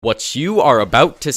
What you are about to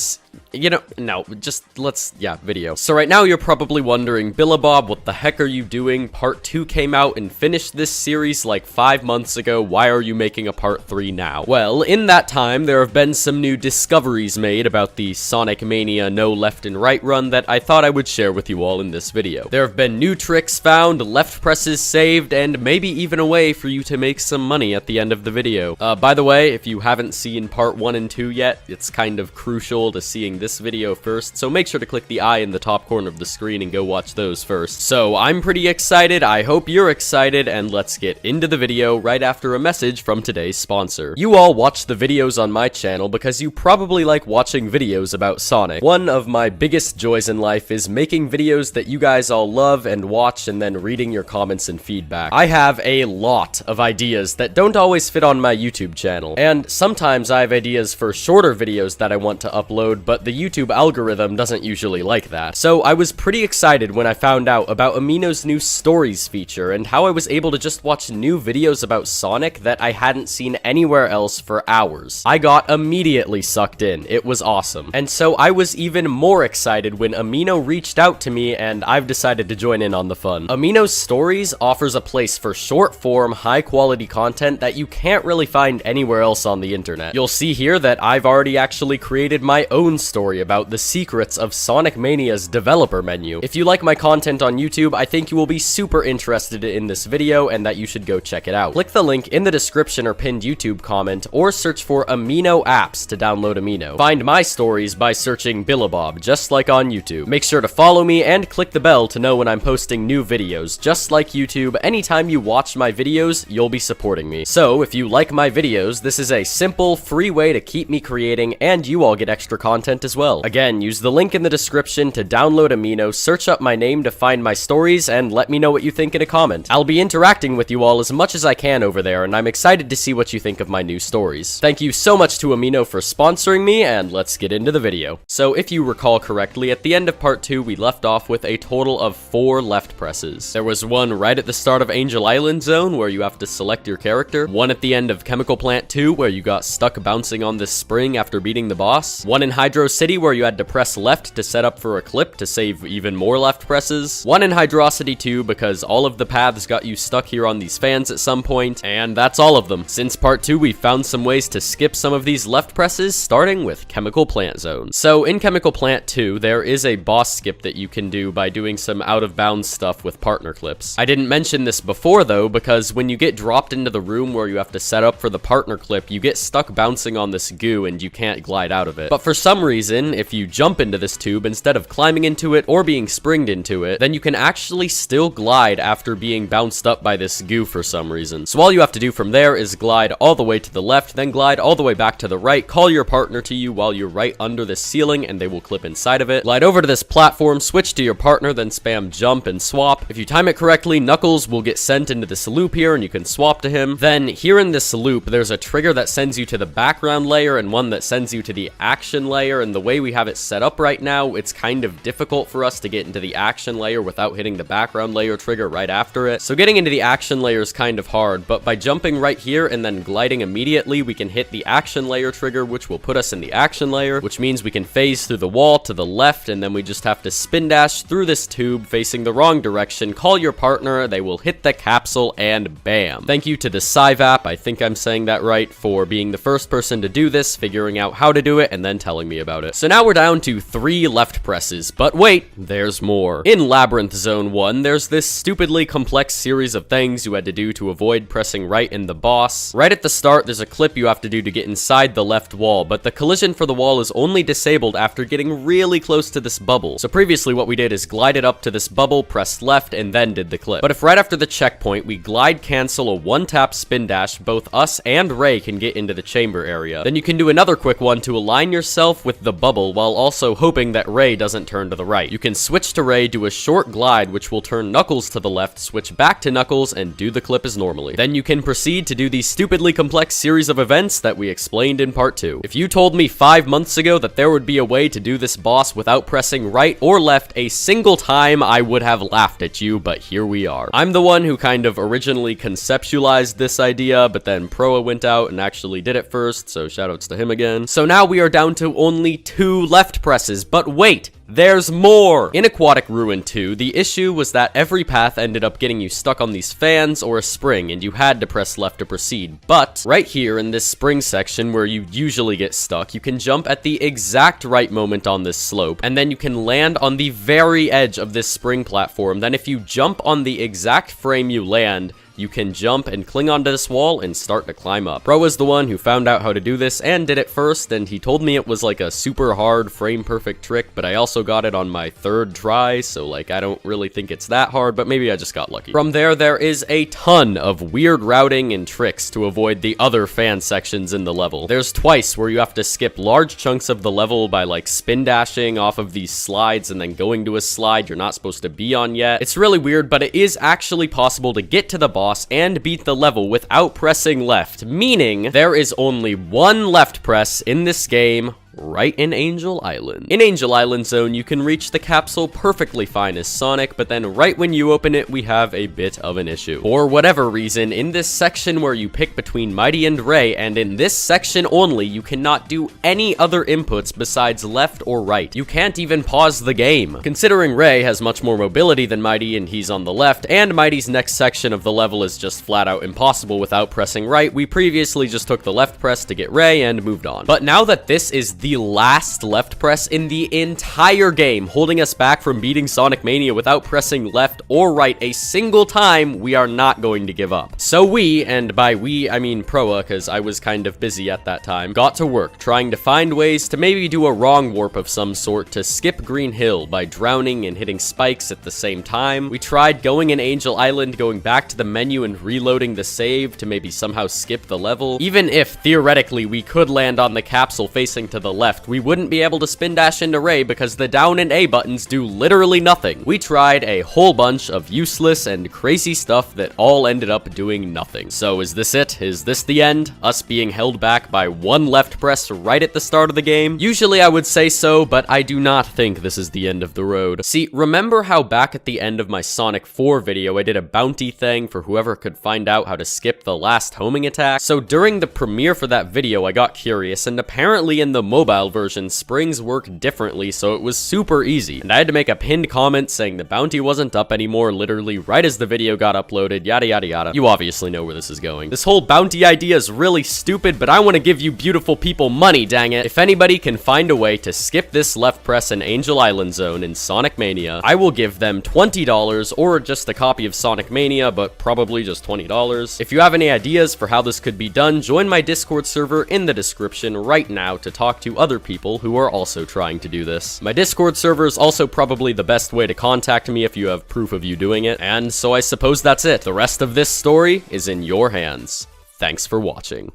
video. So right now you're probably wondering, BillehBawb, what the heck are you doing? Part 2 came out and finished this series like 5 months ago. Why are you making a part 3 now? Well, in that time, there have been some new discoveries made about the Sonic Mania no left and right run that I thought I would share with you all in this video. There have been new tricks found, left presses saved, and maybe even a way for you to make some money at the end of the video. By the way, if you haven't seen part 1 and 2 yet, it's kind of crucial to seeing this video first, so make sure to click the eye in the top corner of the screen and go watch those first. So I'm pretty excited, I hope you're excited, and let's get into the video right after a message from today's sponsor. You all watch the videos on my channel because you probably like watching videos about Sonic. One of my biggest joys in life is making videos that you guys all love and watch and then reading your comments and feedback. I have a lot of ideas that don't always fit on my YouTube channel, and sometimes I have ideas for shorter videos that I want to upload, but the YouTube algorithm doesn't usually like that. So I was pretty excited when I found out about Amino's new stories feature and how I was able to just watch new videos about Sonic that I hadn't seen anywhere else for hours. I got immediately sucked in. It was awesome. And so I was even more excited when Amino reached out to me, and I've decided to join in on the fun. Amino's Stories offers a place for short form, high quality content that you can't really find anywhere else on the internet. You'll see here that I've already actually created my own story about the secrets of Sonic Mania's developer menu. If you like my content on YouTube, I think you will be super interested in this video and that you should go check it out. Click the link in the description or pinned YouTube comment, or search for Amino apps to download Amino. Find my stories by searching BillehBawb, just like on YouTube. Make sure to follow me and click the bell to know when I'm posting new videos. Just like YouTube, anytime you watch my videos, you'll be supporting me. So if you like my videos, this is a simple, free way to keep me creating, and you all get extra content as well. Again, use the link in the description to download Amino, search up my name to find my stories, and let me know what you think in a comment. I'll be interacting with you all as much as I can over there, and I'm excited to see what you think of my new stories. Thank you so much to Amino for sponsoring me, and let's get into the video. So if you recall correctly, at the end of part 2, we left off with a total of 4 left presses. There was one right at the start of Angel Island Zone, where you have to select your character, one at the end of Chemical Plant 2, where you got stuck bouncing on this spring after beating the boss, one in Hydrocity where you had to press left to set up for a clip to save even more left presses, one in Hydrocity 2 because all of the paths got you stuck here on these fans at some point, and that's all of them. Since part 2, we found some ways to skip some of these left presses, starting with Chemical Plant Zone. So in Chemical Plant 2, there is a boss skip that you can do by doing some out-of-bounds stuff with partner clips. I didn't mention this before though, because when you get dropped into the room where you have to set up for the partner clip, you get stuck bouncing on this goo and you can't glide out of it. But for some reason, if you jump into this tube instead of climbing into it or being springed into it, then you can actually still glide after being bounced up by this goo for some reason. So all you have to do from there is glide all the way to the left, then glide all the way back to the right, call your partner to you while you're right under this ceiling and they will clip inside of it. Glide over to this platform, switch to your partner, then spam jump and swap. If you time it correctly, Knuckles will get sent into this loop here and you can swap to him. Then here in this loop, there's a trigger that sends you to the background layer and one that sends you to the action layer, and the way we have it set up right now, it's kind of difficult for us to get into the action layer without hitting the background layer trigger right after it. So getting into the action layer is kind of hard, but by jumping right here and then gliding immediately, we can hit the action layer trigger, which will put us in the action layer, which means we can phase through the wall to the left, and then we just have to spin dash through this tube facing the wrong direction, call your partner, they will hit the capsule, and bam. Thank you to the Cyvap, I think I'm saying that right, for being the first person to do this, figuring out how to do it, and then telling me about it. So now we're down to 3 left presses, but wait, there's more. In Labyrinth Zone 1, there's this stupidly complex series of things you had to do to avoid pressing right in the boss. Right at the start, there's a clip you have to do to get inside the left wall, but the collision for the wall is only disabled after getting really close to this bubble. So previously what we did is glided up to this bubble, pressed left, and then did the clip. But if right after the checkpoint, we glide cancel a one-tap spin dash, both us and Ray can get into the chamber area. Then you can do another quick one to align yourself with the the bubble while also hoping that Ray doesn't turn to the right. You can switch to Ray, do a short glide which will turn Knuckles to the left, switch back to Knuckles, and do the clip as normally. Then you can proceed to do the stupidly complex series of events that we explained in part 2. If you told me 5 months ago that there would be a way to do this boss without pressing right or left a single time, I would have laughed at you, but here we are. I'm the one who kind of originally conceptualized this idea, but then Proa went out and actually did it first, so shoutouts to him again. So now we are down to only 2 left presses, but wait! There's more! In Aquatic Ruin 2, the issue was that every path ended up getting you stuck on these fans or a spring, and you had to press left to proceed. But right here in this spring section where you usually get stuck, you can jump at the exact right moment on this slope, and then you can land on the very edge of this spring platform. Then if you jump on the exact frame you land, you can jump and cling onto this wall and start to climb up. Bro was the one who found out how to do this and did it first, and he told me it was like a super hard frame perfect trick, but I also got it on my 3rd try, so like I don't really think it's that hard, but maybe I just got lucky. From there is a ton of weird routing and tricks to avoid the other fan sections in the level. There's twice where you have to skip large chunks of the level by like spin dashing off of these slides and then going to a slide you're not supposed to be on yet. It's really weird, but it is actually possible to get to the boss and beat the level without pressing left, meaning there is only 1 left press in this game, right in Angel Island. In Angel Island Zone, you can reach the capsule perfectly fine as Sonic, but then right when you open it, we have a bit of an issue. For whatever reason, in this section where you pick between Mighty and Ray, and in this section only, you cannot do any other inputs besides left or right. You can't even pause the game. Considering Ray has much more mobility than Mighty and he's on the left, and Mighty's next section of the level is just flat out impossible without pressing right, we previously just took the left press to get Ray and moved on. But now that this is the last left press in the entire game, holding us back from beating Sonic Mania without pressing left or right a single time, we are not going to give up. So we, and by we I mean Proa, because I was kind of busy at that time, got to work trying to find ways to maybe do a wrong warp of some sort to skip Green Hill by drowning and hitting spikes at the same time. We tried going in Angel Island, going back to the menu and reloading the save to maybe somehow skip the level. Even if theoretically we could land on the capsule facing to the left, we wouldn't be able to spin dash into Ray because the down and A buttons do literally nothing. We tried a whole bunch of useless and crazy stuff that all ended up doing nothing. So is this it? Is this the end? Us being held back by 1 left press right at the start of the game? Usually I would say so, but I do not think this is the end of the road. See, remember how back at the end of my Sonic 4 video I did a bounty thing for whoever could find out how to skip the last homing attack? So during the premiere for that video I got curious, and apparently in the mobile version, springs work differently, so it was super easy. And I had to make a pinned comment saying the bounty wasn't up anymore literally right as the video got uploaded, yada yada yada. You obviously know where this is going. This whole bounty idea is really stupid, but I want to give you beautiful people money, dang it. If anybody can find a way to skip this left press in Angel Island Zone in Sonic Mania, I will give them $20 or just a copy of Sonic Mania, but probably just $20. If you have any ideas for how this could be done, join my Discord server in the description right now to talk to other people who are also trying to do this. My Discord server is also probably the best way to contact me if you have proof of you doing it, and so I suppose that's it. The rest of this story is in your hands. Thanks for watching.